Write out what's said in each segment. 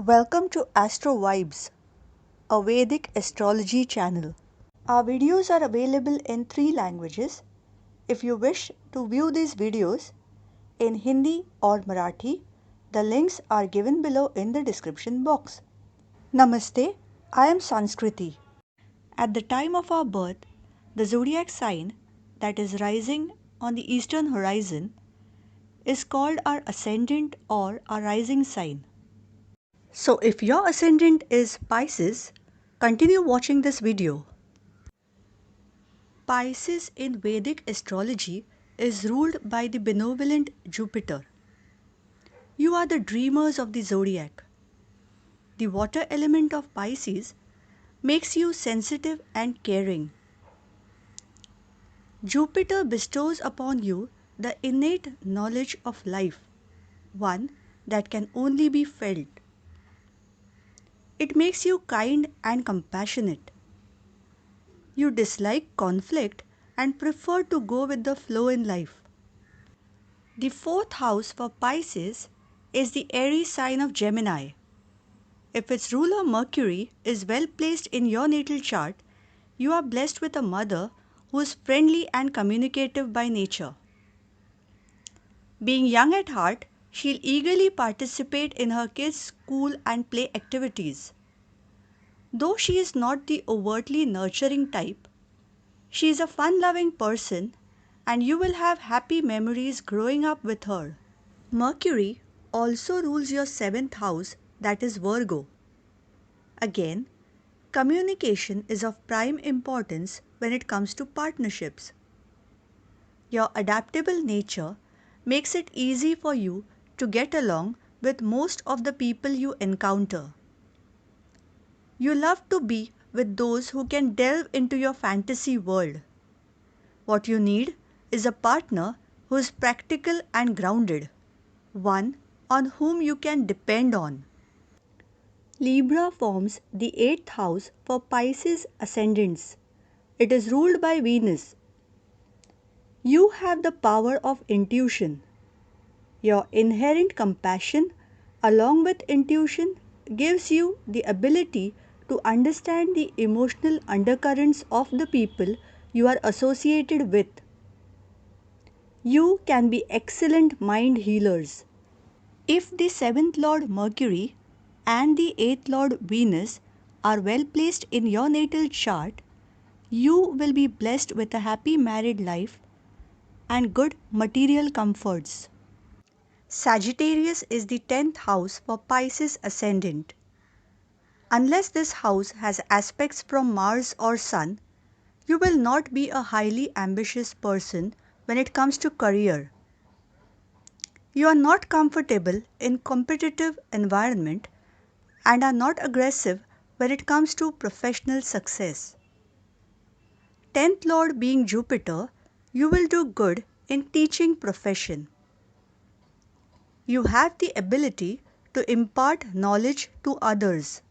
Welcome to Astro Vibes, a Vedic astrology channel. Our videos are available in 3 languages. If you wish to view these videos in Hindi or Marathi, the links are given below in the description box. Namaste, I am Sanskriti. At the time of our birth, the zodiac sign that is rising on the eastern horizon is called our ascendant or our rising sign. So if your ascendant is Pisces, continue watching this video. Pisces in Vedic astrology is ruled by the benevolent Jupiter. You are the dreamers of the zodiac. The water element of Pisces makes you sensitive and caring. Jupiter bestows upon you the innate knowledge of life, one that can only be felt. It makes you kind and compassionate. You dislike conflict and prefer to go with the flow in life. The fourth house for Pisces is the Aries sign of Gemini. If its ruler Mercury is well placed in your natal chart, you are blessed with a mother who is friendly and communicative by nature. Being young at heart, she'll eagerly participate in her kids' school and play activities. Though she is not the overtly nurturing type, she is a fun loving person and you will have happy memories growing up with her. Mercury also rules your 7th house, that is Virgo. Again, communication is of prime importance when it comes to partnerships. Your adaptable nature makes it easy for you to get along with most of the people you encounter. You love to be with those who can delve into your fantasy world. What you need is a partner who is practical and grounded, one on whom you can depend on. Libra forms the 8th house for Pisces ascendants. It is ruled by Venus. You have the power of intuition. Your inherent compassion, along with intuition, gives you the ability to understand the emotional undercurrents of the people you are associated with. You can be excellent mind healers. If the 7th Lord Mercury and the 8th Lord Venus are well placed in your natal chart, you will be blessed with a happy married life and good material comforts. Sagittarius is the 10th house for Pisces ascendant. Unless this house has aspects from Mars or Sun, you will not be a highly ambitious person when it comes to career. You are not comfortable in competitive environment and are not aggressive when it comes to professional success. 10th Lord being Jupiter, you will do good in teaching profession. You have the ability to impart knowledge to others.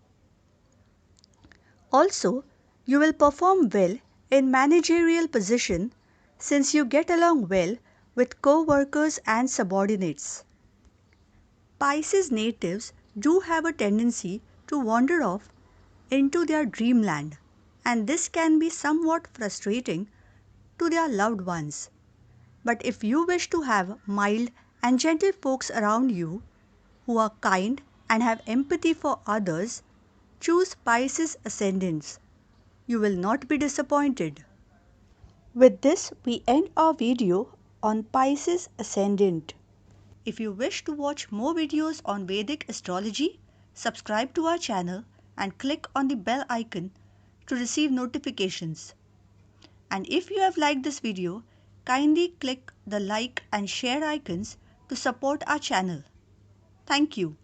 Also, you will perform well in managerial position since you get along well with co-workers and subordinates. Pisces natives do have a tendency to wander off into their dreamland, and this can be somewhat frustrating to their loved ones. But if you wish to have mild and gentle folks around you who are kind and have empathy for others, choose Pisces ascendants. You will not be disappointed. With this, we end our video on Pisces ascendant. If you wish to watch more videos on Vedic astrology, subscribe to our channel and click on the bell icon to receive notifications. And if you have liked this video, kindly click the like and share icons to support our channel. Thank you.